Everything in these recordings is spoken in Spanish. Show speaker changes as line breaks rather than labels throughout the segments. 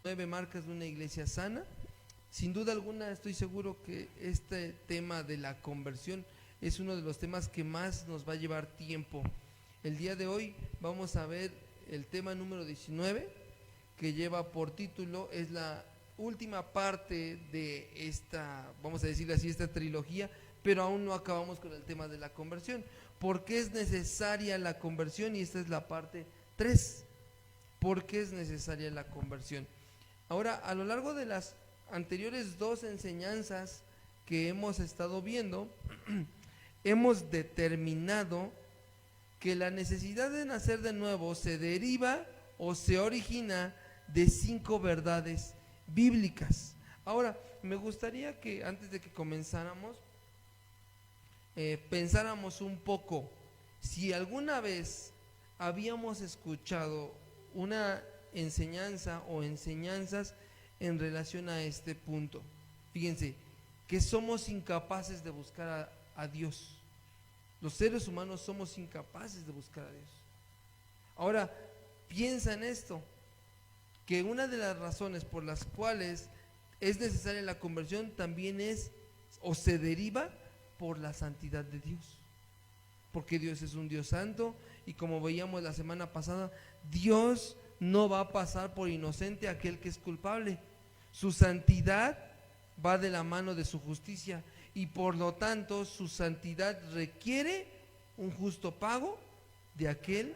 9 marcas de una iglesia sana. Sin duda alguna estoy seguro que este tema de la conversión es uno de los temas que más nos va a llevar tiempo. El día de hoy vamos a ver el tema número 19, que lleva por título, es la última parte de esta, vamos a decirle así, esta trilogía, pero aún no acabamos con el tema de la conversión. ¿Por qué es necesaria la conversión? Y esta es la parte 3. ¿Por qué es necesaria la conversión? Ahora, a lo largo de las anteriores 2 enseñanzas que hemos estado viendo, hemos determinado que la necesidad de nacer de nuevo se deriva o se origina de 5 verdades bíblicas. Ahora, me gustaría que antes de que comenzáramos, pensáramos un poco si alguna vez habíamos escuchado una enseñanza o enseñanzas en relación a este punto. Fíjense, que somos incapaces de buscar a Dios. Los seres humanos somos incapaces de buscar a Dios. Ahora, piensa en esto, que una de las razones por las cuales es necesaria la conversión también es o se deriva por la santidad de Dios. Porque Dios es un Dios santo y como veíamos la semana pasada, Dios no va a pasar por inocente a aquel que es culpable. Su santidad va de la mano de su justicia y por lo tanto su santidad requiere un justo pago de aquel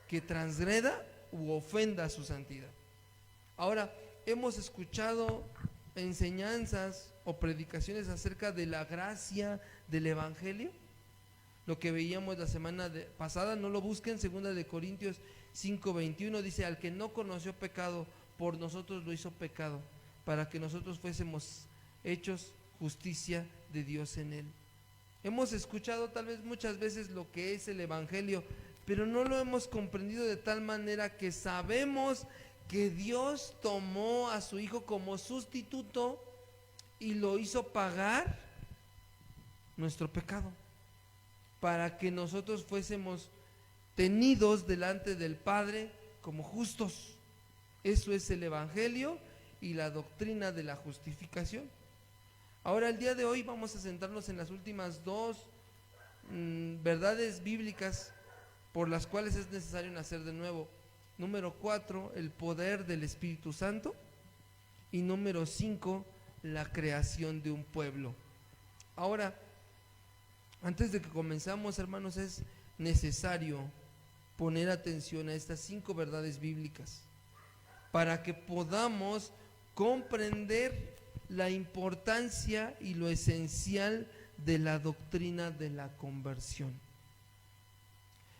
que transgreda u ofenda su santidad. Ahora, hemos escuchado enseñanzas o predicaciones acerca de la gracia del Evangelio. Lo que veíamos la semana pasada, no lo busquen, 2 de Corintios 5:21 dice: al que no conoció pecado, por nosotros lo hizo pecado, para que nosotros fuésemos hechos justicia de Dios en él. Hemos escuchado tal vez muchas veces lo que es el Evangelio, pero no lo hemos comprendido de tal manera que sabemos que Dios tomó a su Hijo como sustituto y lo hizo pagar nuestro pecado, para que nosotros fuésemos tenidos delante del Padre como justos. Eso es el Evangelio y la doctrina de la justificación. Ahora, el día de hoy vamos a centrarnos en las últimas 2 verdades bíblicas por las cuales es necesario nacer de nuevo. Número 4, el poder del Espíritu Santo. Y número 5, la creación de un pueblo. Ahora, antes de que comenzamos, hermanos, es necesario poner atención a estas 5 verdades bíblicas para que podamos comprender la importancia y lo esencial de la doctrina de la conversión.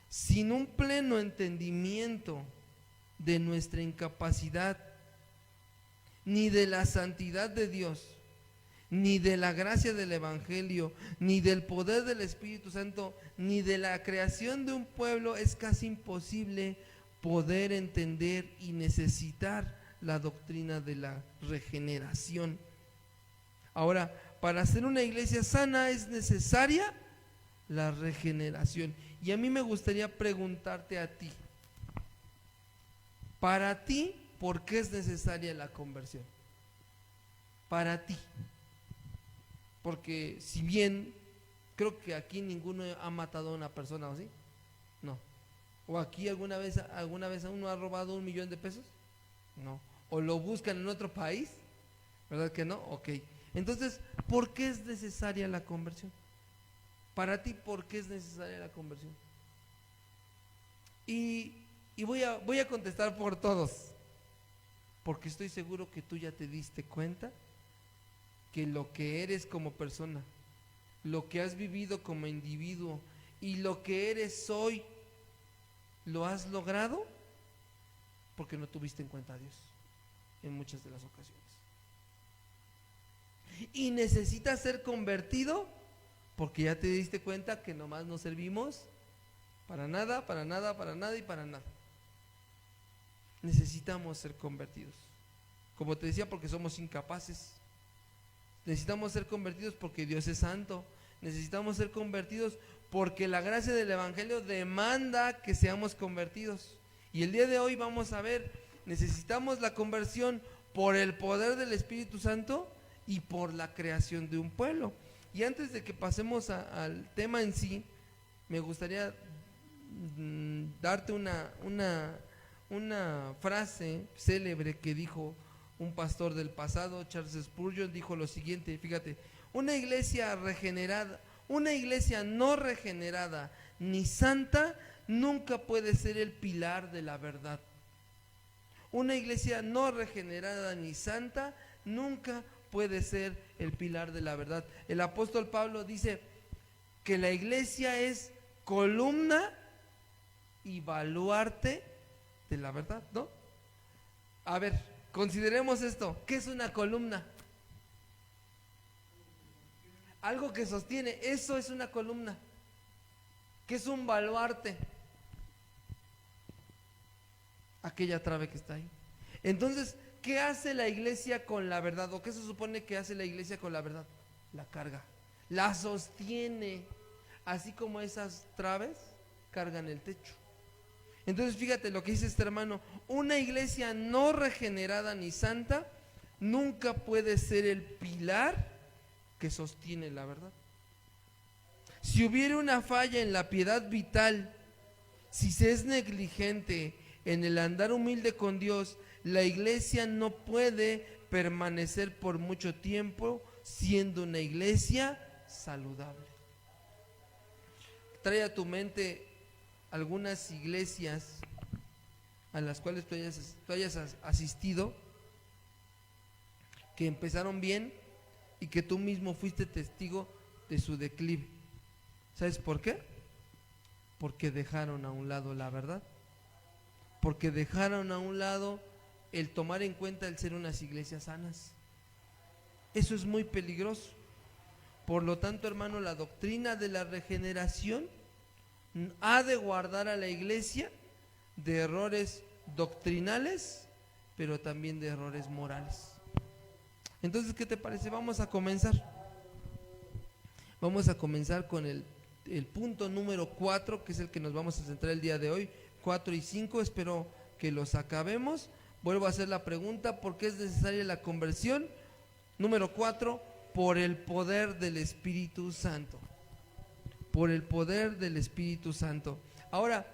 Sin un pleno entendimiento de nuestra incapacidad, ni de la santidad de Dios, ni de la gracia del Evangelio, ni del poder del Espíritu Santo, ni de la creación de un pueblo, es casi imposible poder entender y necesitar la doctrina de la regeneración. Ahora, para ser una iglesia sana es necesaria la regeneración. Y a mí me gustaría preguntarte a ti, para ti, ¿por qué es necesaria la conversión? Para ti. Porque si bien creo que aquí ninguno ha matado a una persona, ¿o sí? No. ¿O aquí alguna vez uno ha robado 1 millón de pesos? No. ¿O lo buscan en otro país? ¿Verdad que no? Ok. Entonces, ¿por qué es necesaria la conversión? Para ti, ¿por qué es necesaria la conversión? Y voy a contestar por todos, porque estoy seguro que tú ya te diste cuenta que lo que eres como persona, lo que has vivido como individuo y lo que eres hoy, lo has logrado porque no tuviste en cuenta a Dios en muchas de las ocasiones. Y necesitas ser convertido porque ya te diste cuenta que nomás no servimos para nada, para nada, para nada y para nada. Necesitamos ser convertidos. Como te decía, porque somos incapaces. Necesitamos ser convertidos porque Dios es santo. Necesitamos ser convertidos porque la gracia del Evangelio demanda que seamos convertidos. Y el día de hoy vamos a ver necesitamos la conversión por el poder del Espíritu Santo y por la creación de un pueblo. Y antes de que pasemos al tema en sí, me gustaría darte una frase célebre que dijo un pastor del pasado, Charles Spurgeon. Dijo lo siguiente, fíjate: una iglesia regenerada, una iglesia no regenerada ni santa nunca puede ser el pilar de la verdad. Una iglesia no regenerada ni santa nunca puede ser el pilar de la verdad. El apóstol Pablo dice que la iglesia es columna y baluarte de la verdad, ¿no? A ver, consideremos esto. ¿Qué es una columna? Algo que sostiene, eso es una columna. ¿Qué es un baluarte? Aquella trave que está ahí. Entonces, ¿qué hace la iglesia con la verdad? ¿O qué se supone que hace la iglesia con la verdad? La carga, la sostiene, así como esas traves cargan el techo. Entonces fíjate lo que dice este hermano: una iglesia no regenerada ni santa nunca puede ser el pilar que sostiene la verdad. Si hubiera una falla en la piedad vital, si se es negligente en el andar humilde con Dios, la iglesia no puede permanecer por mucho tiempo siendo una iglesia saludable. Trae a tu mente algunas iglesias a las cuales tú hayas asistido, que empezaron bien y que tú mismo fuiste testigo de su declive. ¿Sabes por qué? Porque dejaron a un lado la verdad, porque dejaron a un lado el tomar en cuenta el ser unas iglesias sanas. Eso es muy peligroso. Por lo tanto, hermano, la doctrina de la regeneración ha de guardar a la iglesia de errores doctrinales, pero también de errores morales. Entonces, ¿qué te parece? Vamos a comenzar. Vamos a comenzar con el punto número 4, que es el que nos vamos a centrar el día de hoy. 4 y 5, espero que los acabemos. Vuelvo a hacer la pregunta: ¿por qué es necesaria la conversión? Número 4, por el poder del Espíritu Santo. Por el poder del Espíritu Santo. Ahora,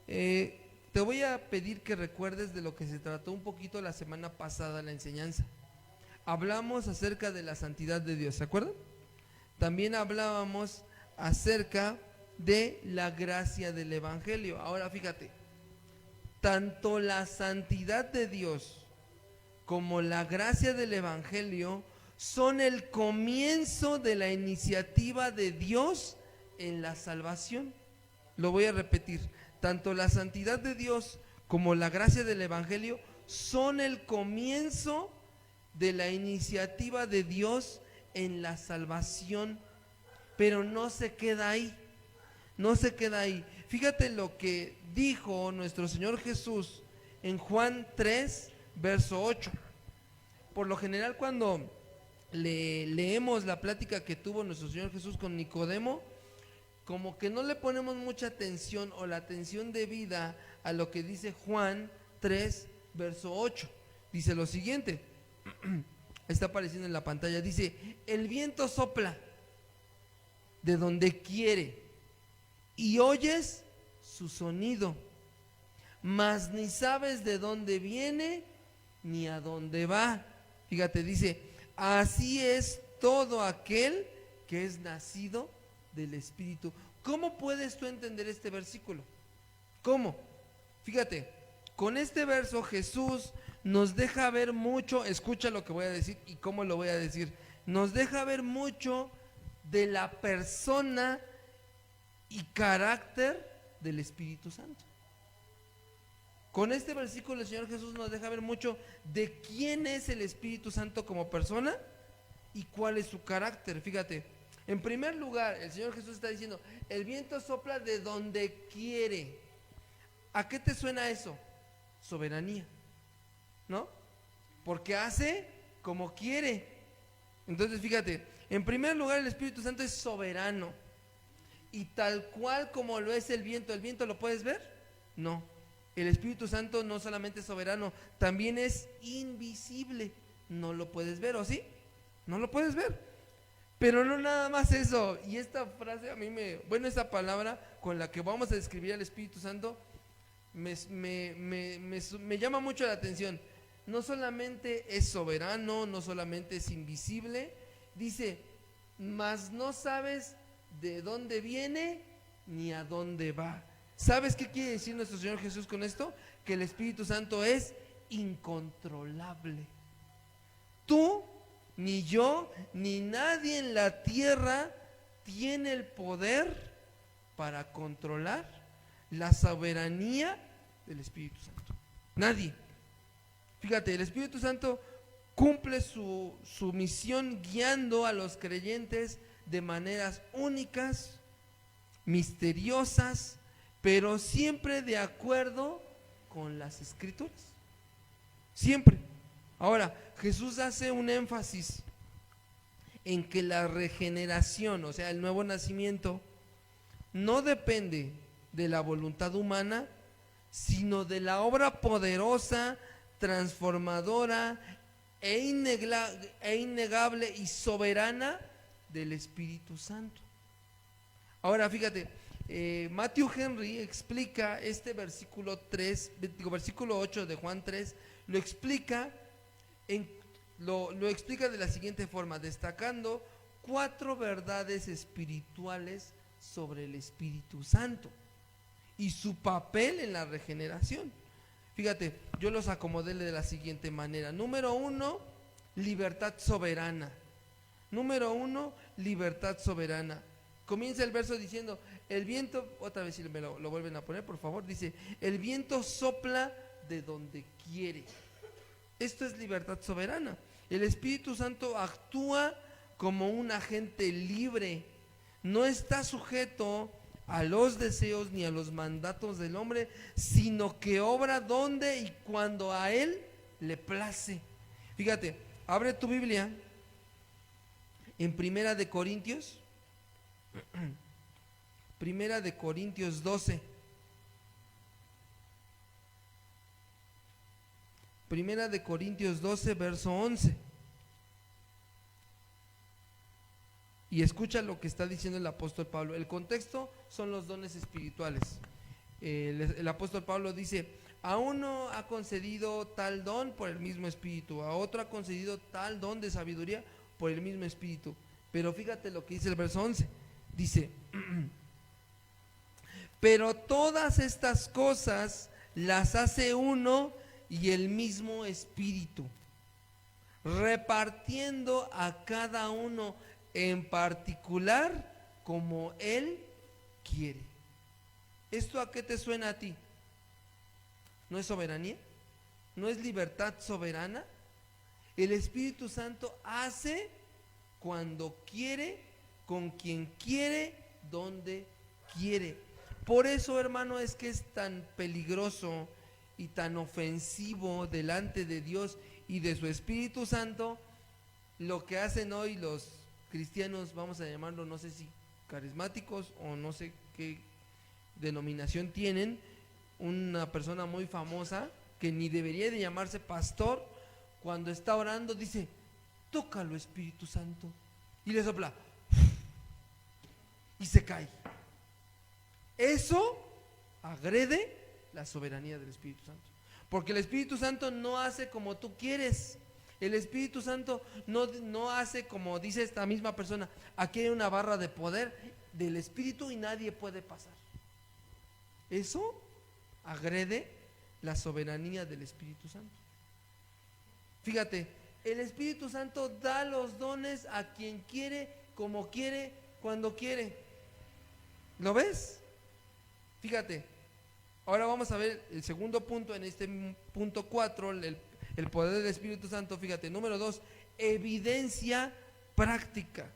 te voy a pedir que recuerdes de lo que se trató un poquito la semana pasada la enseñanza. Hablamos acerca de la santidad de Dios, ¿se acuerdan? También hablábamos acerca de la gracia del Evangelio. Ahora fíjate, tanto la santidad de Dios como la gracia del Evangelio son el comienzo de la iniciativa de Dios en la salvación. Lo voy a repetir: tanto la santidad de Dios como la gracia del Evangelio son el comienzo de la iniciativa de Dios en la salvación, pero no se queda ahí, no se queda ahí. Fíjate lo que dijo nuestro Señor Jesús en Juan 3, verso 8. Por lo general, cuando leemos la plática que tuvo nuestro Señor Jesús con Nicodemo, como que no le ponemos mucha atención o la atención debida a lo que dice Juan 3, verso 8. Dice lo siguiente, está apareciendo en la pantalla, dice: el viento sopla de donde quiere y oyes su sonido, mas ni sabes de dónde viene ni a dónde va. Fíjate, dice: así es todo aquel que es nacido del Espíritu. ¿Cómo puedes tú entender este versículo? ¿Cómo? Fíjate, con este verso Jesús nos deja ver mucho. Escucha lo que voy a decir y cómo lo voy a decir. Nos deja ver mucho de la persona y carácter del Espíritu Santo. Con este versículo el Señor Jesús nos deja ver mucho de quién es el Espíritu Santo como persona y cuál es su carácter. Fíjate, en primer lugar, el Señor Jesús está diciendo: el viento sopla de donde quiere. ¿A qué te suena eso? Soberanía, ¿no? Porque hace como quiere. Entonces fíjate, en primer lugar el Espíritu Santo es soberano, y tal cual como lo es el viento. ¿El viento lo puedes ver? No. El Espíritu Santo no solamente es soberano, también es invisible. No lo puedes ver, ¿o sí? No lo puedes ver. Pero no nada más eso. Y esta frase a mí esta palabra con la que vamos a describir al Espíritu Santo me llama mucho la atención. No solamente es soberano, no solamente es invisible, dice, mas no sabes de dónde viene ni a dónde va. ¿Sabes qué quiere decir nuestro Señor Jesús con esto? Que el Espíritu Santo es incontrolable. Tú, ni yo, ni nadie en la tierra tiene el poder para controlar la soberanía del Espíritu Santo. Nadie. Fíjate, el Espíritu Santo cumple su misión guiando a los creyentes de maneras únicas, misteriosas, pero siempre de acuerdo con las Escrituras. Siempre. Ahora, Jesús hace un énfasis en que la regeneración, o sea, el nuevo nacimiento, no depende de la voluntad humana, sino de la obra poderosa, transformadora e innegable y soberana del Espíritu Santo. Ahora fíjate, Matthew Henry explica este versículo 8 de Juan 3, lo explica de la siguiente forma, destacando 4 verdades espirituales sobre el Espíritu Santo y su papel en la regeneración. Fíjate, yo los acomodé de la siguiente manera. Número 1, libertad soberana. Número 1, libertad soberana. Comienza el verso diciendo, el viento, otra vez si me lo vuelven a poner, por favor, dice, el viento sopla de donde quiere. Esto es libertad soberana. El Espíritu Santo actúa como un agente libre. No está sujeto a los deseos ni a los mandatos del hombre, sino que obra donde y cuando a él le place. Fíjate, abre tu Biblia en Primera de Corintios 12. Primera de Corintios 12, verso 11. Y escucha lo que está diciendo el apóstol Pablo. El contexto son los dones espirituales. El apóstol Pablo dice, a uno ha concedido tal don por el mismo Espíritu, a otro ha concedido tal don de sabiduría por el mismo Espíritu. Pero fíjate lo que dice el verso 11. Dice, pero todas estas cosas las hace uno y el mismo Espíritu, repartiendo a cada uno en particular como Él quiere. ¿Esto a qué te suena a ti? ¿No es soberanía? ¿No es libertad soberana? El Espíritu Santo hace cuando quiere, con quien quiere, donde quiere. Por eso, hermano, es que es tan peligroso y tan ofensivo delante de Dios y de su Espíritu Santo lo que hacen hoy los cristianos, vamos a llamarlo, no sé si carismáticos o no sé qué denominación tienen, una persona muy famosa que ni debería de llamarse pastor, cuando está orando dice, tócalo Espíritu Santo, y le sopla y se cae. Eso agrede la soberanía del Espíritu Santo, porque el Espíritu Santo no hace como tú quieres. El Espíritu Santo no hace como dice esta misma persona, aquí hay una barra de poder del Espíritu y nadie puede pasar. Eso agrede la soberanía del Espíritu Santo. Fíjate, el Espíritu Santo da los dones a quien quiere, como quiere, cuando quiere. ¿Lo ves? Fíjate, ahora vamos a ver el segundo punto en este punto 4, el poder del Espíritu Santo. Fíjate, número 2, evidencia práctica.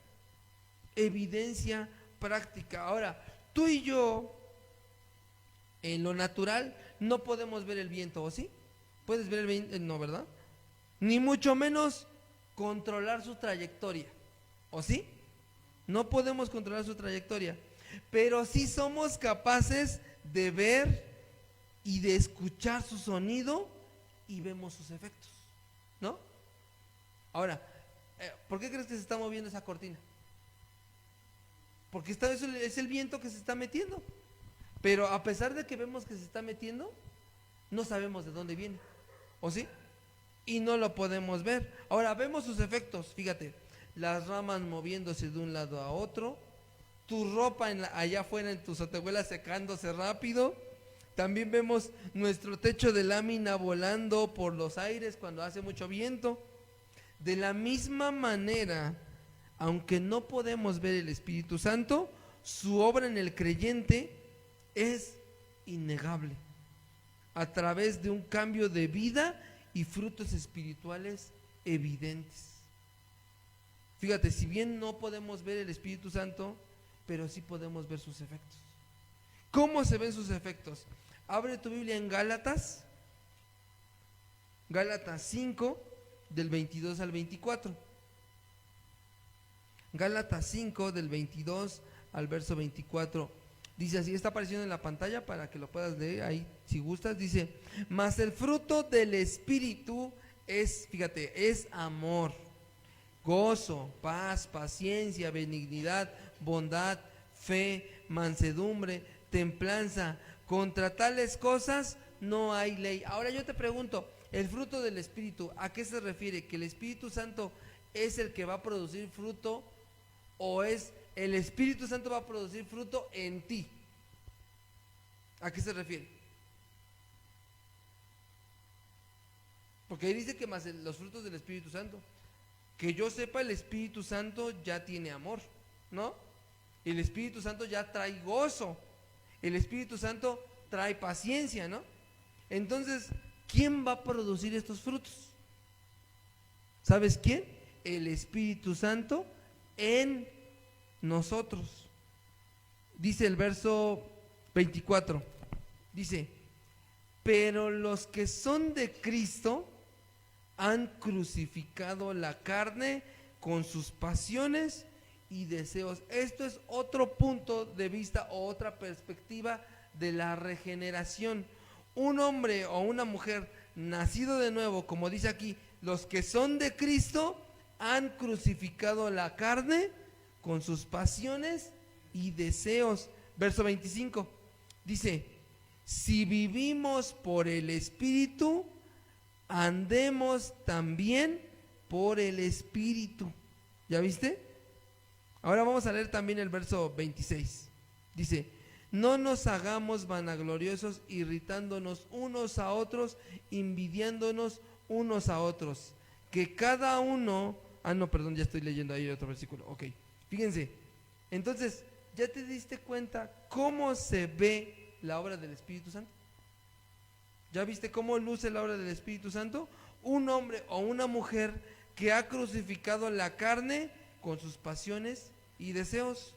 Evidencia práctica. Ahora, tú y yo, en lo natural, no podemos ver el viento, ¿o sí? ¿Puedes ver el viento? No, ¿verdad? Ni mucho menos controlar su trayectoria, ¿o sí? No podemos controlar su trayectoria, pero sí somos capaces de ver y de escuchar su sonido y vemos sus efectos, ¿no? Ahora, ¿por qué crees que se está moviendo esa cortina? Porque es el viento que se está metiendo. Pero a pesar de que vemos que se está metiendo, no sabemos de dónde viene, ¿o sí? Y no lo podemos ver. Ahora vemos sus efectos, fíjate, las ramas moviéndose de un lado a otro, tu ropa allá afuera en tus atehuelas secándose rápido. También vemos nuestro techo de lámina volando por los aires cuando hace mucho viento. De la misma manera, aunque no podemos ver el Espíritu Santo, su obra en el creyente es innegable, a través de un cambio de vida y frutos espirituales evidentes. Fíjate, si bien no podemos ver el Espíritu Santo, pero sí podemos ver sus efectos. ¿Cómo se ven sus efectos? Abre tu Biblia en Gálatas 5, del 22 al 24. Gálatas 5, del 22 al verso 24. Dice así, está apareciendo en la pantalla para que lo puedas leer ahí si gustas. Dice, mas el fruto del Espíritu es, fíjate, es amor, gozo, paz, paciencia, benignidad, bondad, fe, mansedumbre, templanza. Contra tales cosas no hay ley. Ahora yo te pregunto, el fruto del Espíritu, ¿a qué se refiere? ¿Que el Espíritu Santo es el que va a producir fruto o es el Espíritu Santo va a producir fruto en ti? ¿A qué se refiere? Porque ahí dice que más los frutos del Espíritu Santo. Que yo sepa, el Espíritu Santo ya tiene amor, ¿no? El Espíritu Santo ya trae gozo. El Espíritu Santo trae paciencia, ¿no? Entonces, ¿quién va a producir estos frutos? ¿Sabes quién? El Espíritu Santo en nosotros. Dice el verso 24, dice, pero los que son de Cristo han crucificado la carne con sus pasiones y deseos. Esto es otro punto de vista o otra perspectiva de la regeneración. Un hombre o una mujer nacido de nuevo, como dice aquí, los que son de Cristo han crucificado la carne con sus pasiones y deseos. Verso 25 dice, si vivimos por el Espíritu, andemos también por el Espíritu. ¿Ya viste? Ahora vamos a leer también el verso 26. Dice, no nos hagamos vanagloriosos, irritándonos unos a otros, envidiándonos unos a otros, que cada uno... ya estoy leyendo ahí otro versículo. Ok, fíjense, entonces, ¿ya te diste cuenta cómo se ve la obra del Espíritu Santo? ¿Ya viste cómo luce la obra del Espíritu Santo? Un hombre o una mujer que ha crucificado la carne con sus pasiones y deseos,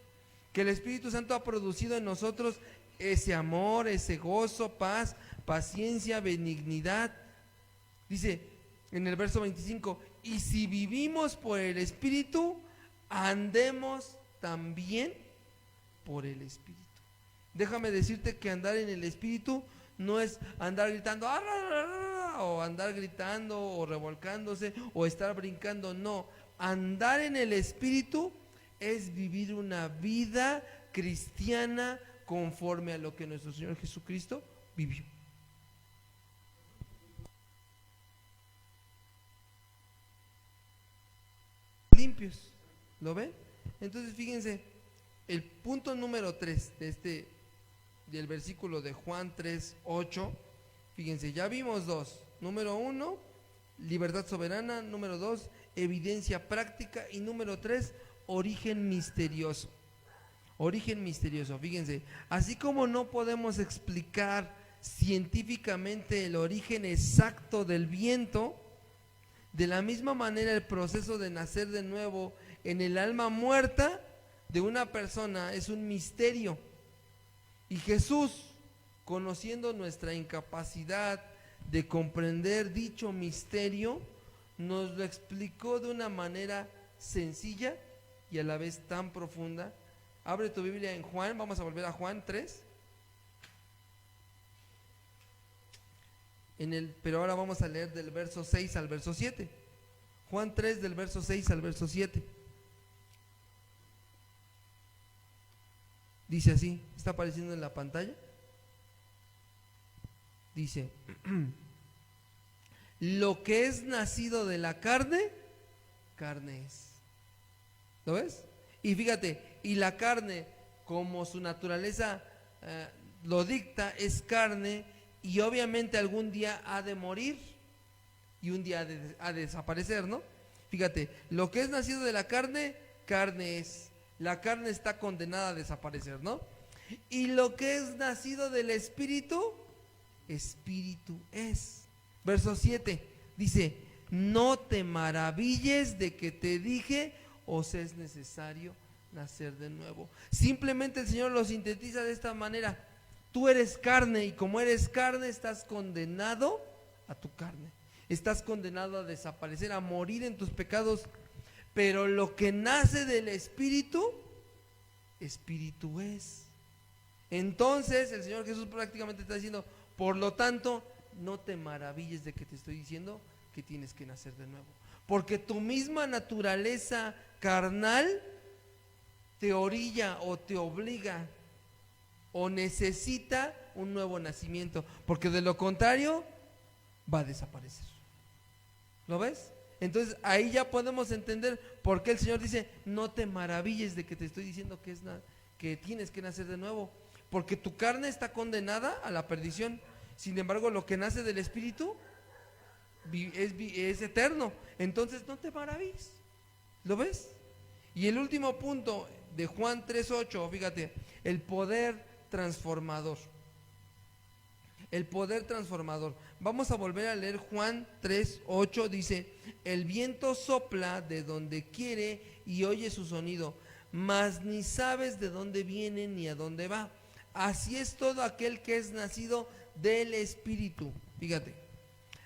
que el Espíritu Santo ha producido en nosotros ese amor, ese gozo, paz, paciencia, benignidad. Dice en el verso 25, y si vivimos por el Espíritu, andemos también por el Espíritu. Déjame decirte que andar en el Espíritu no es andar gritando o andar gritando o revolcándose o estar brincando, no. Andar en el Espíritu es vivir una vida cristiana conforme a lo que nuestro Señor Jesucristo vivió. Limpios, ¿lo ven? Entonces fíjense, el punto número 3 del versículo de Juan 3:8, fíjense, ya vimos dos. Número 1, libertad soberana. Número 2, evidencia práctica. Y número 3, origen misterioso. Origen misterioso, fíjense, así como no podemos explicar científicamente el origen exacto del viento, de la misma manera el proceso de nacer de nuevo en el alma muerta de una persona es un misterio. Y Jesús, conociendo nuestra incapacidad de comprender dicho misterio, nos lo explicó de una manera sencilla y a la vez tan profunda. Abre tu Biblia en Juan, vamos a volver a Juan 3. pero ahora vamos a leer del verso 6 al verso 7. Juan 3 del verso 6 al verso 7. Dice así, ¿está apareciendo en la pantalla? Dice, lo que es nacido de la carne, carne es. ¿Lo ves? Y fíjate, y la carne, como su naturaleza lo dicta, es carne, y obviamente algún día ha de morir y un día ha de desaparecer, ¿no? Fíjate, lo que es nacido de la carne, carne es. La carne está condenada a desaparecer, ¿no? Y lo que es nacido del Espíritu, Espíritu es. Verso 7 dice, no te maravilles de que te dije, os es necesario nacer de nuevo. Simplemente el Señor lo sintetiza de esta manera. Tú eres carne, y como eres carne, estás condenado a tu carne. Estás condenado a desaparecer, a morir en tus pecados. Pero lo que nace del Espíritu, Espíritu es. Entonces el Señor Jesús prácticamente está diciendo, por lo tanto, no te maravilles de que te estoy diciendo que tienes que nacer de nuevo. Porque tu misma naturaleza carnal te orilla o te obliga o necesita un nuevo nacimiento, porque de lo contrario va a desaparecer. ¿Lo ves? Entonces ahí ya podemos entender por qué el Señor dice, no te maravilles de que te estoy diciendo que tienes que nacer de nuevo, porque tu carne está condenada a la perdición. Sin embargo, lo que nace del Espíritu es eterno. Entonces no te maravilles. ¿Lo ves? Y el último punto de Juan 3:8, fíjate, el poder transformador. El poder transformador. Vamos a volver a leer Juan 3:8, dice, el viento sopla de donde quiere y oye su sonido, mas ni sabes de dónde viene ni a dónde va. Así es todo aquel que es nacido del Espíritu. Fíjate,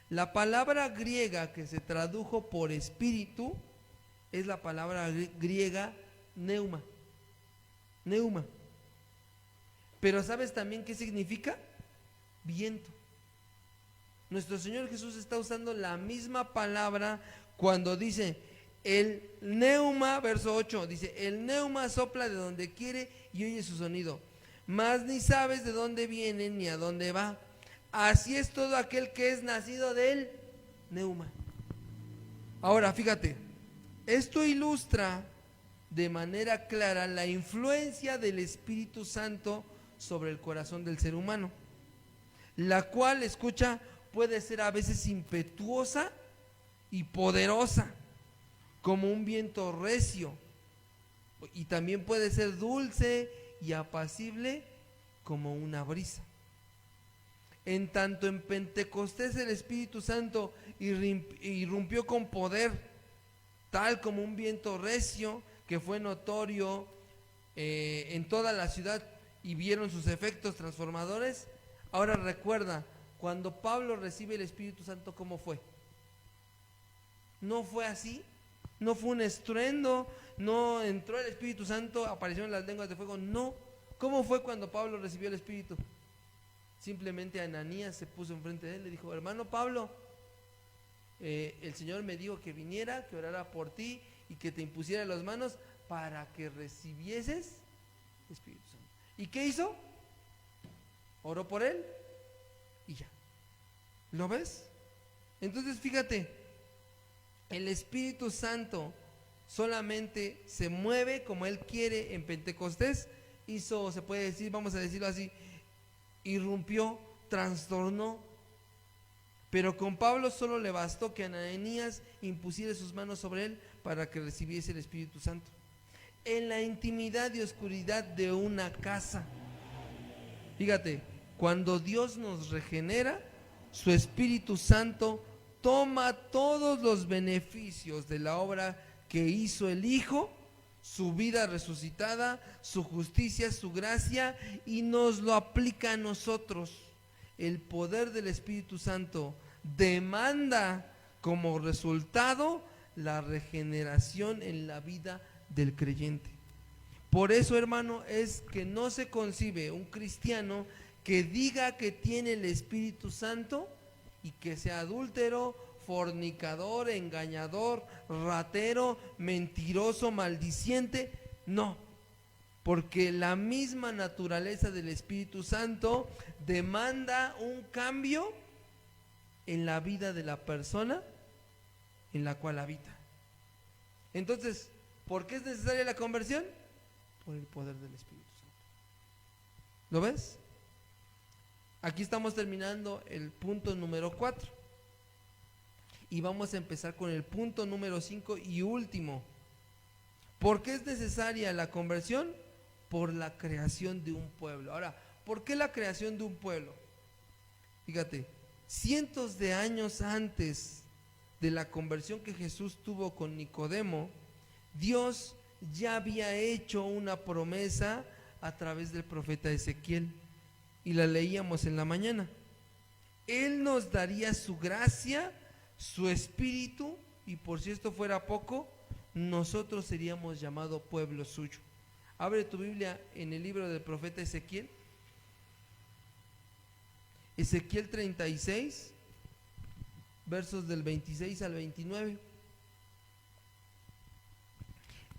la palabra griega que se tradujo por espíritu es la palabra griega neuma. Neuma. Pero ¿sabes también qué significa? Viento. Nuestro Señor Jesús está usando la misma palabra cuando dice el neuma, verso 8, dice, el neuma sopla de donde quiere y oye su sonido, mas ni sabes de dónde viene ni a dónde va. Así es todo aquel que es nacido del neuma. Ahora, fíjate, esto ilustra de manera clara la influencia del Espíritu Santo sobre el corazón del ser humano, la cual, escucha, puede ser a veces impetuosa y poderosa, como un viento recio, y también puede ser dulce y apacible como una brisa. En tanto en Pentecostés el Espíritu Santo irrumpió con poder, tal como un viento recio que fue notorio en toda la ciudad y vieron sus efectos transformadores. Ahora recuerda, cuando Pablo recibe el Espíritu Santo, ¿cómo fue? No fue así, no fue un estruendo, no entró el Espíritu Santo, aparecieron las lenguas de fuego, no. ¿Cómo fue cuando Pablo recibió el Espíritu? Simplemente Ananías se puso enfrente de él y le dijo, hermano Pablo, el Señor me dijo que viniera, que orara por ti y que te impusiera las manos para que recibieses el Espíritu Santo. ¿Y qué hizo? Oró por él y ya. ¿Lo ves? Entonces fíjate, el Espíritu Santo solamente se mueve como Él quiere. En Pentecostés hizo, se puede decir, vamos a decirlo así, irrumpió, trastornó. Pero con Pablo solo le bastó que Ananías impusiera sus manos sobre él para que recibiese el Espíritu Santo. En la intimidad y oscuridad de una casa, fíjate, cuando Dios nos regenera, su Espíritu Santo toma todos los beneficios de la obra que hizo el Hijo, su vida resucitada, su justicia, su gracia, y nos lo aplica a nosotros. El poder del Espíritu Santo demanda como resultado la regeneración en la vida del creyente. Por eso, hermano, es que no se concibe un cristiano que diga que tiene el Espíritu Santo y que sea adúltero, fornicador, engañador, ratero, mentiroso, maldiciente. No, porque la misma naturaleza del Espíritu Santo demanda un cambio en la vida de la persona en la cual habita. Entonces, ¿por qué es necesaria la conversión? Por el poder del Espíritu Santo. ¿Lo ves? Aquí estamos terminando el punto número 4 y vamos a empezar con el punto número 5 y último. ¿Por qué es necesaria la conversión? Por la creación de un pueblo. Ahora, ¿por qué la creación de un pueblo? Fíjate, cientos de años antes de la conversión que Jesús tuvo con Nicodemo, Dios ya había hecho una promesa a través del profeta Ezequiel y la leíamos en la mañana. Él nos daría su gracia, su espíritu, y por si esto fuera poco, nosotros seríamos llamado pueblo suyo. Abre tu Biblia en el libro del profeta Ezequiel. Ezequiel 36, versos del 26 al 29.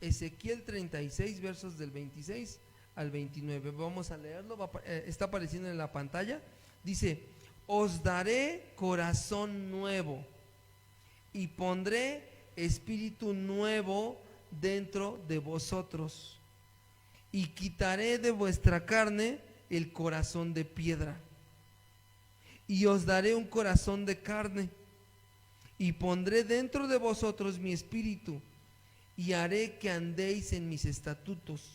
Ezequiel 36, versos del 26 al 29. Vamos a leerlo, está apareciendo en la pantalla. Dice: os daré corazón nuevo y pondré espíritu nuevo dentro de vosotros, y quitaré de vuestra carne el corazón de piedra, y os daré un corazón de carne, y pondré dentro de vosotros mi espíritu, y haré que andéis en mis estatutos,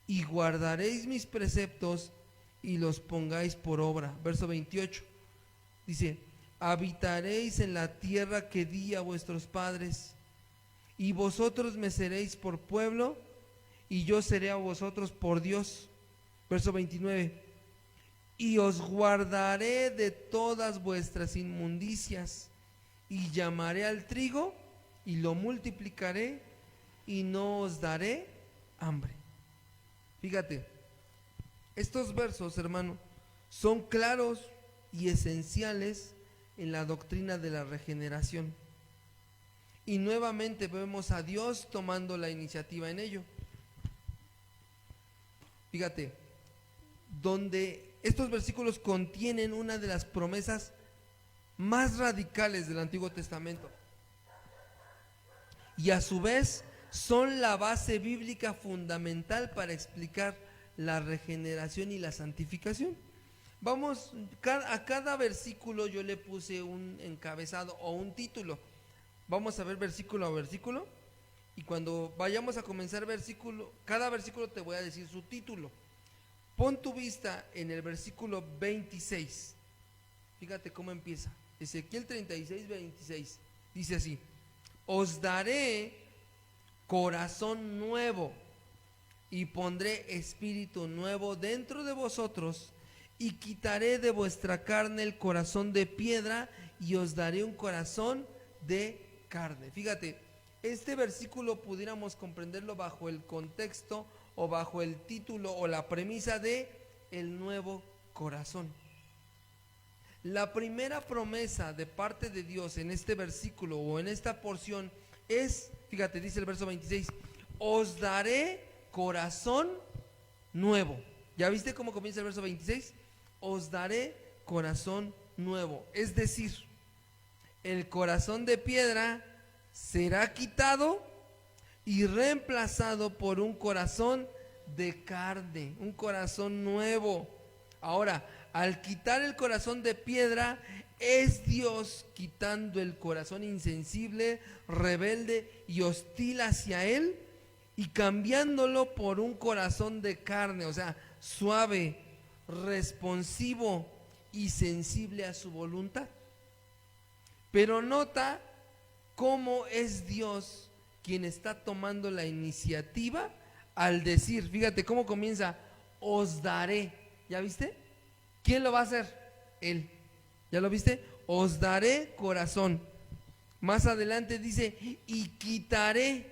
y guardaréis mis preceptos, y los pongáis por obra. Verso 28, dice: habitaréis en la tierra que di a vuestros padres, y vosotros me seréis por pueblo, y yo seré a vosotros por Dios. Verso 29, y os guardaré de todas vuestras inmundicias, y llamaré al trigo, y lo multiplicaré, y no os daré hambre. Fíjate, estos versos, hermano, son claros y esenciales en la doctrina de la regeneración. Y nuevamente vemos a Dios tomando la iniciativa en ello. Fíjate, donde estos versículos contienen una de las promesas más radicales del Antiguo Testamento, y a su vez son la base bíblica fundamental para explicar la regeneración y la santificación. Vamos, a cada versículo yo le puse un encabezado o un título. Vamos a ver versículo a versículo, y cuando vayamos a comenzar cada versículo te voy a decir su título. Pon tu vista en el versículo 26. Fíjate cómo empieza. Ezequiel 36, 26. Dice así: os daré corazón nuevo y pondré espíritu nuevo dentro de vosotros, y quitaré de vuestra carne el corazón de piedra, y os daré un corazón de carne. Fíjate, este versículo pudiéramos comprenderlo bajo el contexto o bajo el título o la premisa de el nuevo corazón. La primera promesa de parte de Dios en este versículo o en esta porción es, fíjate, dice el verso 26, os daré corazón nuevo. ¿Ya viste cómo comienza el verso 26? Os daré corazón nuevo. Es decir, el corazón de piedra será quitado y reemplazado por un corazón de carne, un corazón nuevo. Ahora, al quitar el corazón de piedra, es Dios quitando el corazón insensible, rebelde y hostil hacia Él, y cambiándolo por un corazón de carne, o sea, suave, responsivo y sensible a su voluntad. Pero nota cómo es Dios quien está tomando la iniciativa al decir, fíjate cómo comienza: os daré. ¿Ya viste? ¿Quién lo va a hacer? Él. ¿Ya lo viste? Os daré corazón. Más adelante dice: y quitaré.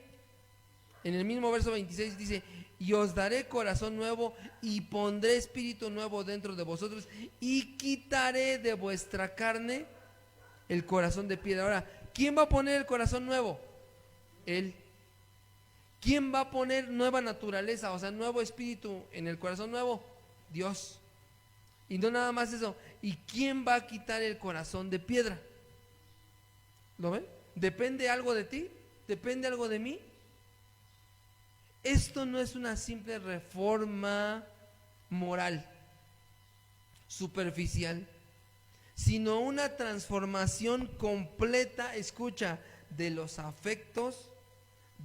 En el mismo verso 26 dice: y os daré corazón nuevo, y pondré espíritu nuevo dentro de vosotros, y quitaré de vuestra carne el corazón de piedra. Ahora, ¿quién va a poner el corazón nuevo? Él. ¿Quién va a poner nueva naturaleza, o sea, nuevo espíritu en el corazón nuevo? Dios. Y no nada más eso. ¿Y quién va a quitar el corazón de piedra? ¿Lo ven? ¿Depende algo de ti? ¿Depende algo de mí? Esto no es una simple reforma moral, superficial, sino una transformación completa, escucha, de los afectos,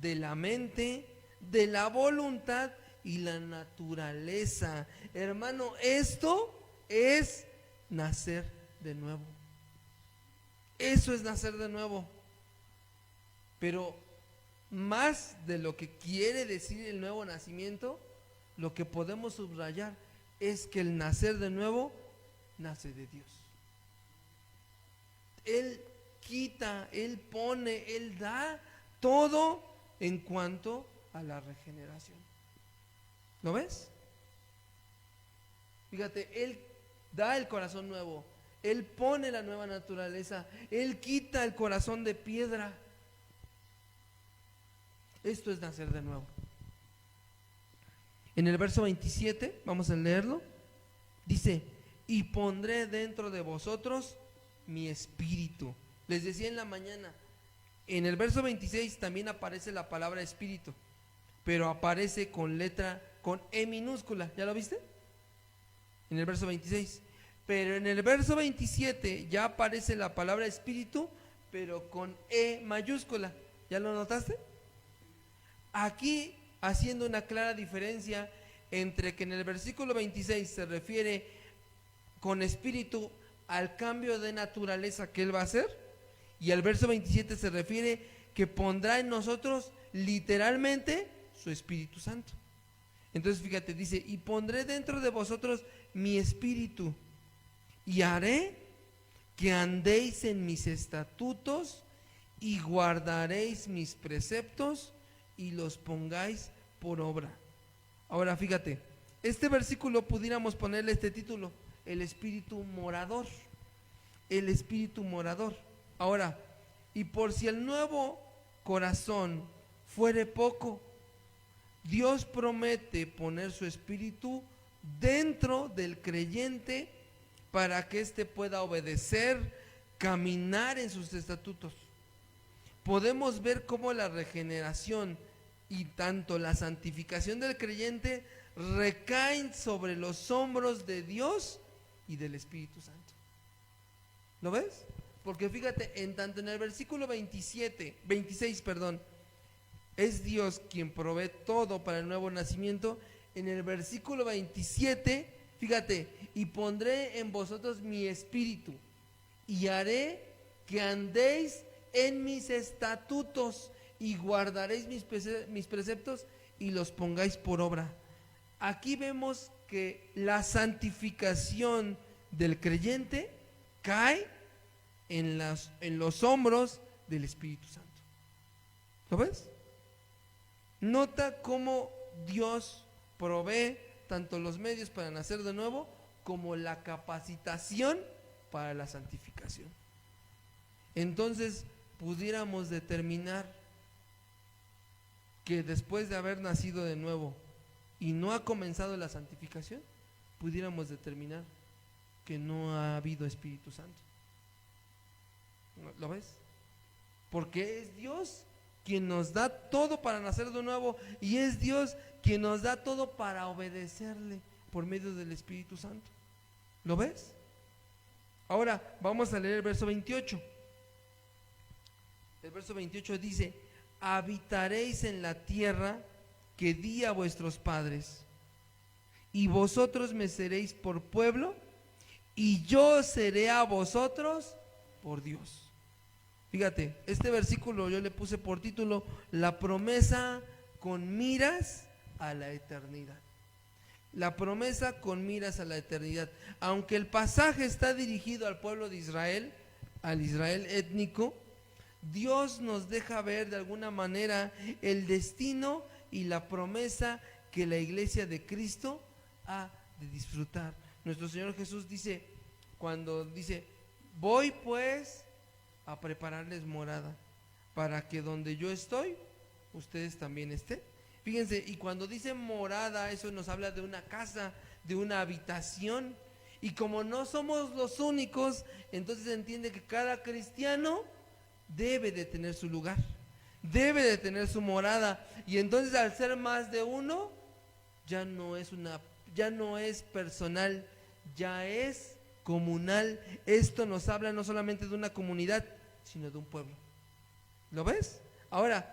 de la mente, de la voluntad y la naturaleza. Hermano, esto es nacer de nuevo. Eso es nacer de nuevo. Pero más de lo que quiere decir el nuevo nacimiento, lo que podemos subrayar es que el nacer de nuevo nace de Dios. Él quita, Él pone, Él da todo en cuanto a la regeneración. ¿Lo ves? Fíjate, Él da el corazón nuevo, Él pone la nueva naturaleza, Él quita el corazón de piedra. Esto es nacer de nuevo. En el verso 27, vamos a leerlo, dice: y pondré dentro de vosotros mi espíritu. Les decía en la mañana, en el verso 26 también aparece la palabra espíritu, pero aparece con E minúscula. ¿Ya lo viste? En el verso 26. Pero en el verso 27 ya aparece la palabra espíritu, pero con E mayúscula. ¿Ya lo notaste? Aquí haciendo una clara diferencia entre que en el versículo 26 se refiere con espíritu al cambio de naturaleza que Él va a hacer, y al verso 27 se refiere que pondrá en nosotros literalmente su Espíritu Santo. Entonces fíjate, dice: y pondré dentro de vosotros mi espíritu y haré que andéis en mis estatutos y guardaréis mis preceptos y los pongáis por obra. Ahora fíjate, este versículo pudiéramos ponerle este título: el espíritu morador. El espíritu morador. Ahora, y por si el nuevo corazón fuere poco, Dios promete poner su espíritu dentro del creyente para que éste pueda obedecer, caminar en sus estatutos. Podemos ver cómo la regeneración y tanto la santificación del creyente recaen sobre los hombros de Dios y del Espíritu Santo. ¿Lo ves? Porque fíjate, en tanto en el versículo 26, es Dios quien provee todo para el nuevo nacimiento. En el versículo 27, fíjate: y pondré en vosotros mi espíritu y haré que andéis en mis estatutos y guardaréis mis preceptos y los pongáis por obra. Aquí vemos que la santificación del creyente cae en los hombros del Espíritu Santo. ¿Lo ves? Nota cómo Dios provee tanto los medios para nacer de nuevo como la capacitación para la santificación. Entonces pudiéramos determinar que después de haber nacido de nuevo y no ha comenzado la santificación, pudiéramos determinar que no ha habido Espíritu Santo. ¿Lo ves? Porque es Dios quien nos da todo para nacer de nuevo, y es Dios quien nos da todo para obedecerle por medio del Espíritu Santo. ¿Lo ves? Ahora vamos a leer el verso 28. El verso 28 dice: habitaréis en la tierra que di a vuestros padres, y vosotros me seréis por pueblo, y yo seré a vosotros por Dios. Fíjate, este versículo yo le puse por título: la promesa con miras a la eternidad. La promesa con miras a la eternidad. Aunque el pasaje está dirigido al pueblo de Israel, al Israel étnico, Dios nos deja ver de alguna manera el destino y la promesa que la iglesia de Cristo ha de disfrutar. Nuestro Señor Jesús dice, cuando dice: voy pues a prepararles morada, para que donde yo estoy, ustedes también estén. Fíjense, y cuando dice morada, eso nos habla de una casa, de una habitación. Y como no somos los únicos, entonces se entiende que cada cristiano debe de tener su lugar, debe de tener su morada. Y entonces al ser más de uno, ya no es personal, ya es comunal. Esto nos habla no solamente de una comunidad, sino de un pueblo. ¿Lo ves? Ahora,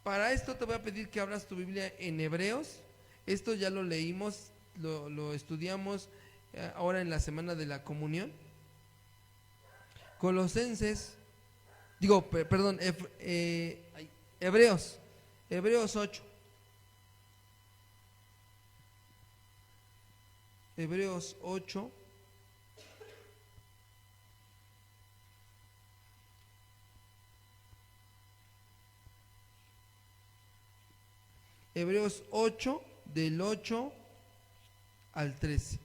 para esto te voy a pedir que abras tu Biblia en Hebreos. Esto ya lo leímos, lo estudiamos ahora en la semana de la comunión. Hebreos 8. Hebreos 8. Hebreos 8, del 8 al 13.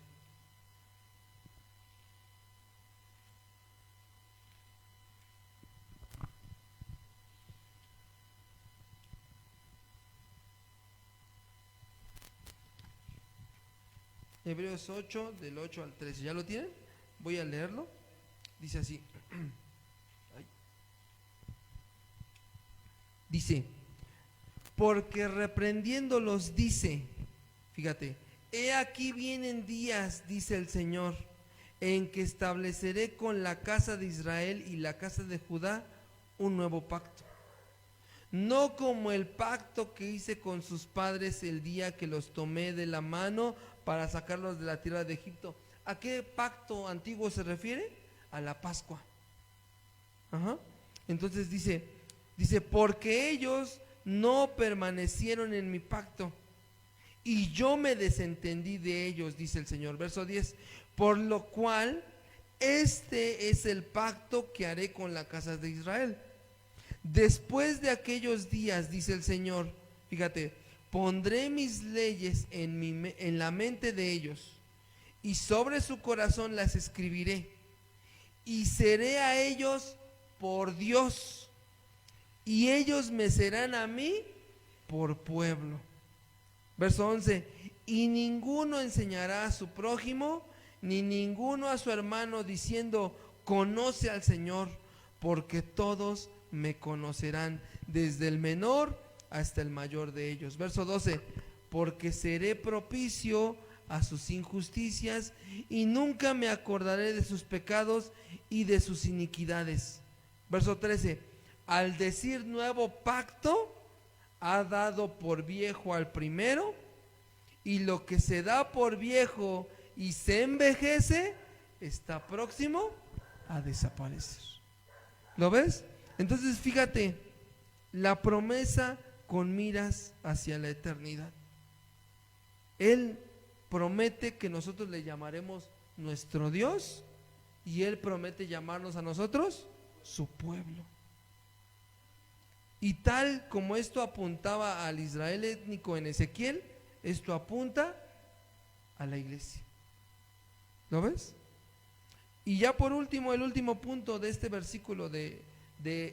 Hebreos 8, del 8 al 13. ¿Ya lo tienen? Voy a leerlo. Dice así. Dice: porque reprendiéndolos dice, fíjate, he aquí vienen días, dice el Señor, en que estableceré con la casa de Israel y la casa de Judá un nuevo pacto. No como el pacto que hice con sus padres el día que los tomé de la mano para sacarlos de la tierra de Egipto. ¿A qué pacto antiguo se refiere? A la Pascua. Entonces dice, porque ellos no permanecieron en mi pacto y yo me desentendí de ellos, dice el Señor. Verso 10, por lo cual este es el pacto que haré con la casa de Israel. Después de aquellos días, dice el Señor, fíjate, pondré mis leyes en la mente de ellos y sobre su corazón las escribiré y seré a ellos por Dios y ellos me serán a mí por pueblo. Verso 11, y ninguno enseñará a su prójimo, ni ninguno a su hermano, diciendo, conoce al Señor, porque todos me conocerán, desde el menor hasta el mayor de ellos. Verso 12, porque seré propicio a sus injusticias, y nunca me acordaré de sus pecados y de sus iniquidades. Verso 13, al decir nuevo pacto, ha dado por viejo al primero, y lo que se da por viejo y se envejece, está próximo a desaparecer. ¿Lo ves? Entonces fíjate, la promesa con miras hacia la eternidad. Él promete que nosotros le llamaremos nuestro Dios, y Él promete llamarnos a nosotros su pueblo. Y tal como esto apuntaba al Israel étnico en Ezequiel, esto apunta a la iglesia. ¿Lo ves? Y ya por último, el último punto de este versículo de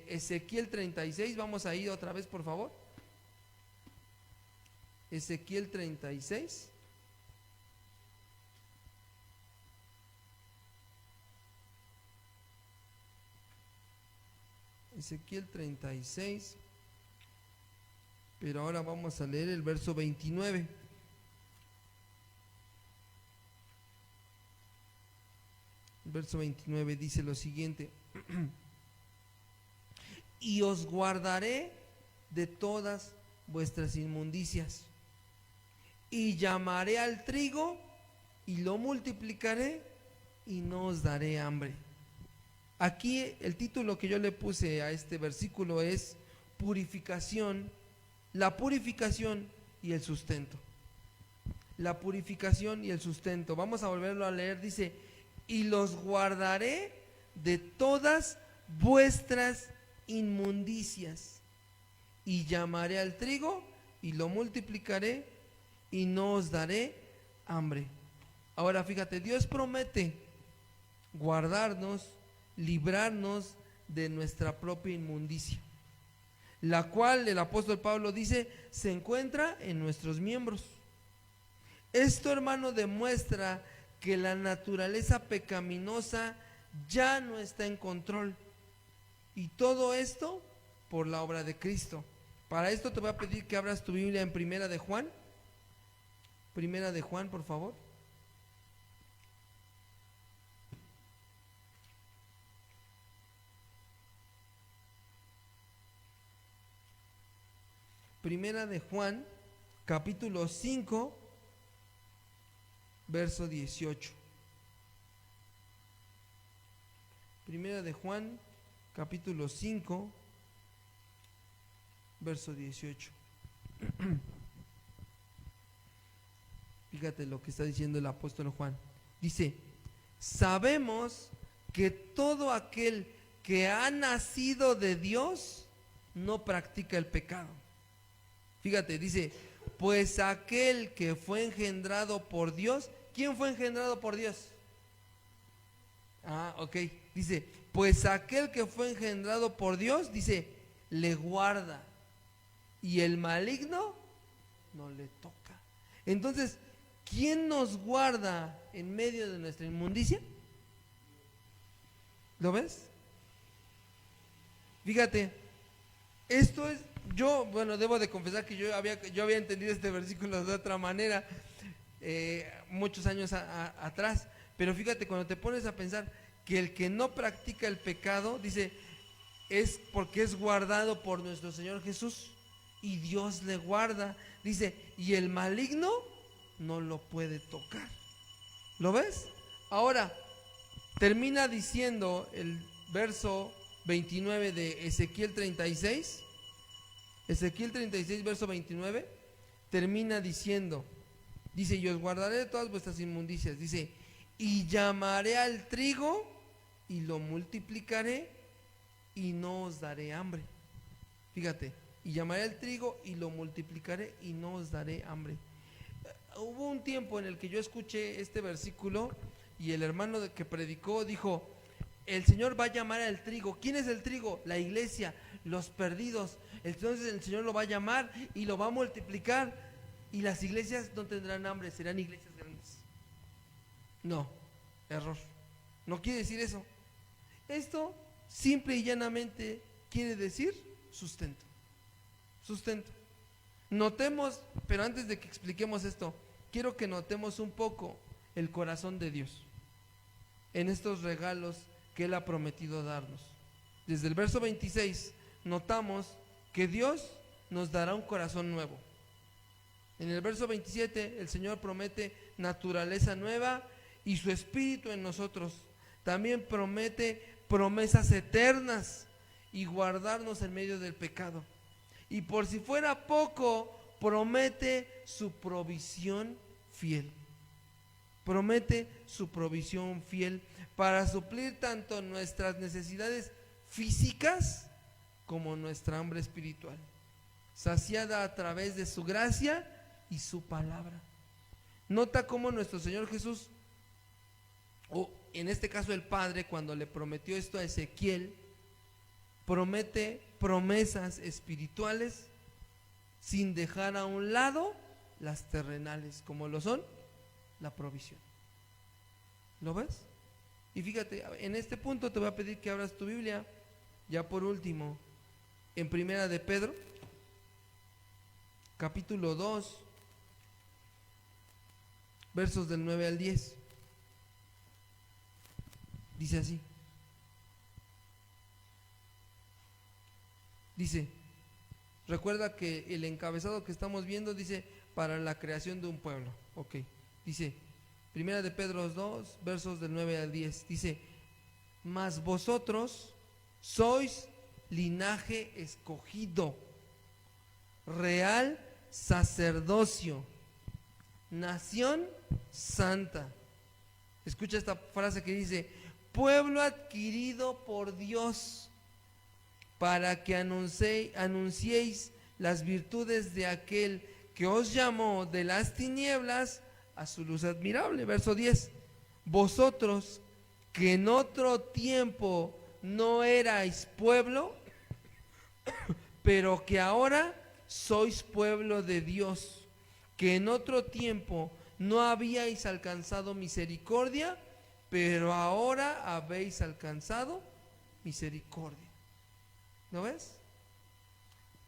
Ezequiel 36, vamos a ir otra vez, por favor. Ezequiel 36. Ezequiel 36, pero ahora vamos a leer el verso 29. El verso 29 dice lo siguiente: y os guardaré de todas vuestras inmundicias, y llamaré al trigo, y lo multiplicaré, y no os daré hambre. Aquí el título que yo le puse a este versículo es purificación, la purificación y el sustento. La purificación y el sustento. Vamos a volverlo a leer. Dice, y los guardaré de todas vuestras inmundicias, y llamaré al trigo, y lo multiplicaré, y no os daré hambre. Ahora fíjate, Dios promete guardarnos, librarnos de nuestra propia inmundicia, la cual el apóstol Pablo dice se encuentra en nuestros miembros. Esto, hermano, demuestra que la naturaleza pecaminosa ya no está en control, y todo esto por la obra de Cristo. Para esto te voy a pedir que abras tu Biblia en Primera de Juan, por favor. Primera de Juan, capítulo 5, verso 18. Primera de Juan, capítulo 5, verso 18. Fíjate lo que está diciendo el apóstol Juan. Dice: sabemos que todo aquel que ha nacido de Dios no practica el pecado. Fíjate, dice, pues aquel que fue engendrado por Dios. ¿Quién fue engendrado por Dios? Ok, dice, pues aquel que fue engendrado por Dios, dice, le guarda, y el maligno no le toca. Entonces, ¿quién nos guarda en medio de nuestra inmundicia? ¿Lo ves? Fíjate, esto es, debo de confesar que yo había entendido este versículo de otra manera muchos años atrás, pero fíjate, cuando te pones a pensar que el que no practica el pecado, dice, es porque es guardado por nuestro Señor Jesús, y Dios le guarda, dice, y el maligno no lo puede tocar. ¿Lo ves? Ahora, termina diciendo el verso 29 de Ezequiel 36, verso 29, termina diciendo, dice, y os guardaré de todas vuestras inmundicias, dice, y llamaré al trigo y lo multiplicaré y no os daré hambre. Fíjate, y llamaré al trigo y lo multiplicaré y no os daré hambre. Hubo un tiempo en el que yo escuché este versículo y el hermano que predicó dijo, el Señor va a llamar al trigo. ¿Quién es el trigo? La iglesia, los perdidos. Entonces el Señor lo va a llamar y lo va a multiplicar, y las iglesias no tendrán hambre, serán iglesias grandes. No, error. No quiere decir eso. Esto simple y llanamente quiere decir sustento. Sustento. Notemos, pero antes de que expliquemos esto, quiero que notemos un poco el corazón de Dios en estos regalos que Él ha prometido darnos. Desde el verso 26 notamos que Dios nos dará un corazón nuevo. En el verso 27 el Señor promete naturaleza nueva y su espíritu en nosotros. También promete promesas eternas y guardarnos en medio del pecado. Y por si fuera poco, promete su provisión fiel. Promete su provisión fiel para suplir tanto nuestras necesidades físicas como nuestra hambre espiritual, saciada a través de su gracia y su palabra. Nota cómo nuestro Señor Jesús, o en este caso el Padre, cuando le prometió esto a Ezequiel, promete promesas espirituales sin dejar a un lado las terrenales, como lo son la provisión. ¿Lo ves? Y fíjate, en este punto te voy a pedir que abras tu Biblia, ya por último, en Primera de Pedro, capítulo 2, versos del 9 al 10. Dice así. Dice, recuerda que el encabezado que estamos viendo dice, para la creación de un pueblo. Ok, dice, Primera de Pedro 2, versos del 9 al 10. Dice, mas vosotros sois linaje escogido, real sacerdocio, nación santa. Escucha esta frase que dice, pueblo adquirido por Dios, para que anunciéis las virtudes de aquel que os llamó de las tinieblas a su luz admirable. Verso 10, vosotros que en otro tiempo no erais pueblo, pero que ahora sois pueblo de Dios, que en otro tiempo no habíais alcanzado misericordia, pero ahora habéis alcanzado misericordia. ¿No ves?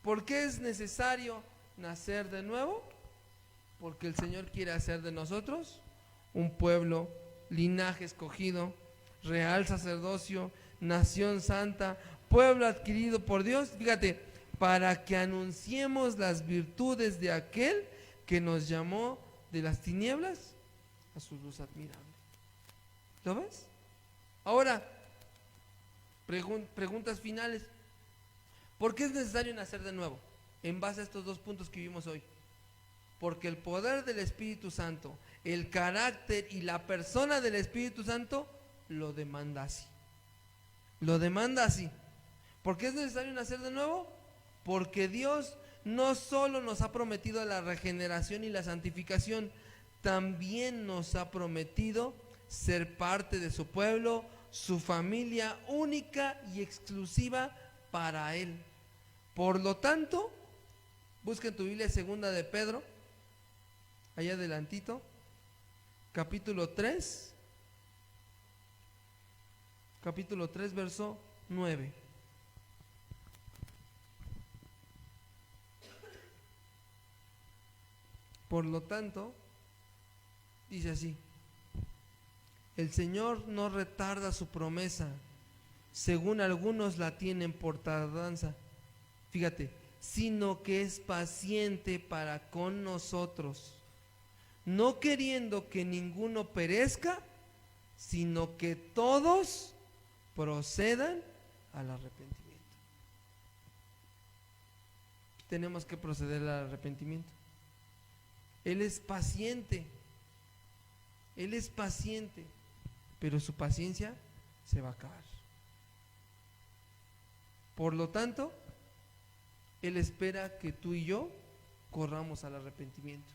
¿Por qué es necesario nacer de nuevo? Porque el Señor quiere hacer de nosotros un pueblo, linaje escogido, real sacerdocio, nación santa, pueblo adquirido por Dios. Fíjate, para que anunciemos las virtudes de aquel que nos llamó de las tinieblas a su luz admirable. ¿Lo ves? Ahora, preguntas finales. ¿Por qué es necesario nacer de nuevo? En base a estos dos puntos que vimos hoy. Porque el poder del Espíritu Santo, el carácter y la persona del Espíritu Santo lo demanda así. Lo demanda así. ¿Por qué es necesario nacer de nuevo? Porque Dios no solo nos ha prometido la regeneración y la santificación, también nos ha prometido ser parte de su pueblo, su familia única y exclusiva para Él. Por lo tanto, busca en tu Biblia segunda de Pedro, allá adelantito, capítulo 3, verso 9. Por lo tanto, dice así: el Señor no retarda su promesa, según algunos la tienen por tardanza. Fíjate, sino que es paciente para con nosotros, no queriendo que ninguno perezca, sino que todos procedan al arrepentimiento. Tenemos que proceder al arrepentimiento. Él es paciente, pero su paciencia se va a acabar. Por lo tanto, Él espera que tú y yo corramos al arrepentimiento.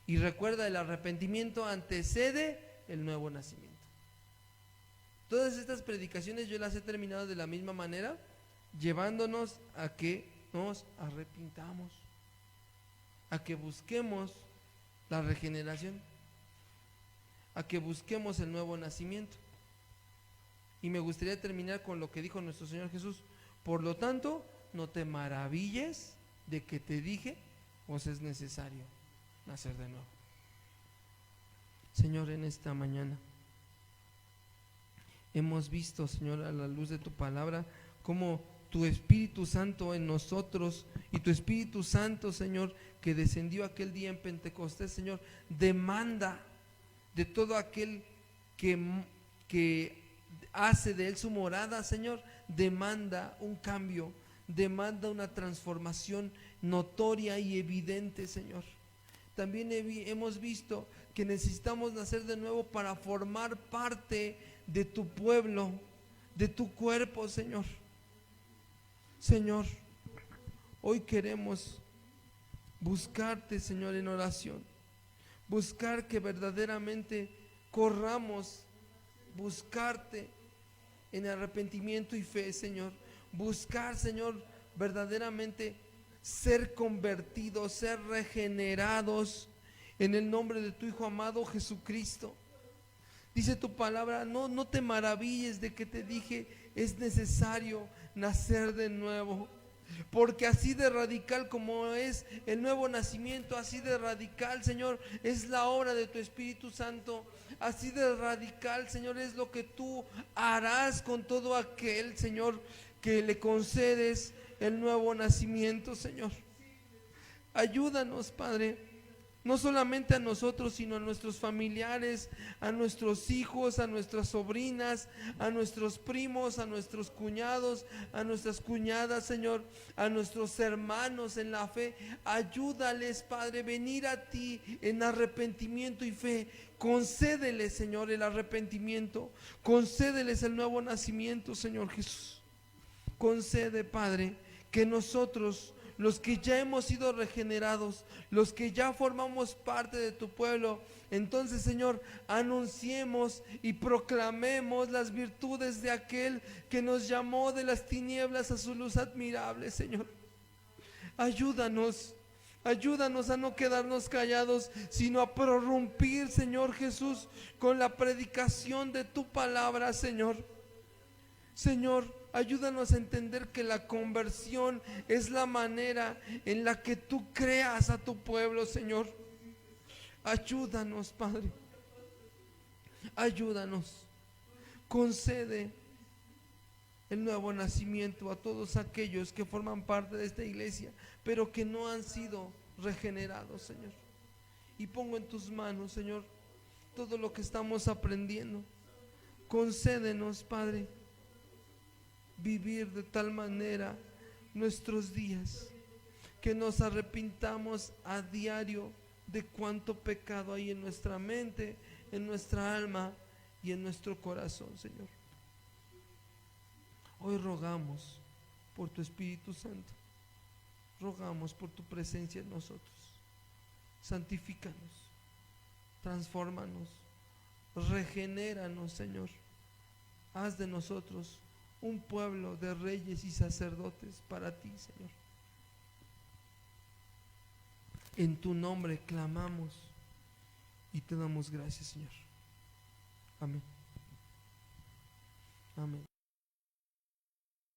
Y recuerda, el arrepentimiento antecede el nuevo nacimiento. Todas estas predicaciones yo las he terminado de la misma manera, llevándonos a que nos arrepintamos, a que busquemos la regeneración, a que busquemos el nuevo nacimiento. Y me gustaría terminar con lo que dijo nuestro Señor Jesús: por lo tanto, no te maravilles de que te dije, os es necesario nacer de nuevo. Señor, en esta mañana hemos visto, Señor, a la luz de tu palabra, cómo tu Espíritu Santo en nosotros y tu Espíritu Santo, Señor, que descendió aquel día en Pentecostés, Señor, demanda de todo aquel que hace de él su morada, Señor, demanda un cambio, demanda una transformación notoria y evidente, Señor. También hemos visto que necesitamos nacer de nuevo para formar parte de tu pueblo, de tu cuerpo, Señor. Señor, hoy queremos buscarte, Señor, en oración, buscar que verdaderamente corramos, buscarte en arrepentimiento y fe, Señor, buscar, Señor, verdaderamente ser convertidos, ser regenerados en el nombre de tu Hijo amado Jesucristo. Dice tu palabra, no te maravilles de que te dije, es necesario nacer de nuevo. Porque así de radical como es el nuevo nacimiento, así de radical, Señor, es la obra de tu Espíritu Santo. Así de radical, Señor, es lo que tú harás con todo aquel, Señor, que le concedes el nuevo nacimiento, Señor. Ayúdanos, Padre, no solamente a nosotros, sino a nuestros familiares, a nuestros hijos, a nuestras sobrinas, a nuestros primos, a nuestros cuñados, a nuestras cuñadas, Señor, a nuestros hermanos en la fe. Ayúdales, Padre, venir a ti en arrepentimiento y fe. Concédeles, Señor, el arrepentimiento. Concédeles el nuevo nacimiento, Señor Jesús. Concede, Padre, que nosotros los que ya hemos sido regenerados, los que ya formamos parte de tu pueblo, entonces, Señor, anunciemos y proclamemos las virtudes de aquel que nos llamó de las tinieblas a su luz admirable, Señor. Ayúdanos. Ayúdanos a no quedarnos callados, sino a prorrumpir, Señor Jesús, con la predicación de tu palabra, Señor. Señor, ayúdanos a entender que la conversión es la manera en la que tú creas a tu pueblo, Señor. Ayúdanos, Padre. Ayúdanos. Concede el nuevo nacimiento a todos aquellos que forman parte de esta iglesia, pero que no han sido regenerados, Señor. Y pongo en tus manos, Señor, todo lo que estamos aprendiendo. Concédenos, Padre, vivir de tal manera nuestros días, que nos arrepintamos a diario de cuánto pecado hay en nuestra mente, en nuestra alma y en nuestro corazón, Señor. Hoy rogamos por tu Espíritu Santo, rogamos por tu presencia en nosotros. Santifícanos, transfórmanos, regenéranos, Señor. Haz de nosotros un pueblo de reyes y sacerdotes para ti, Señor. En tu nombre clamamos y te damos gracias, Señor. Amén. Amén.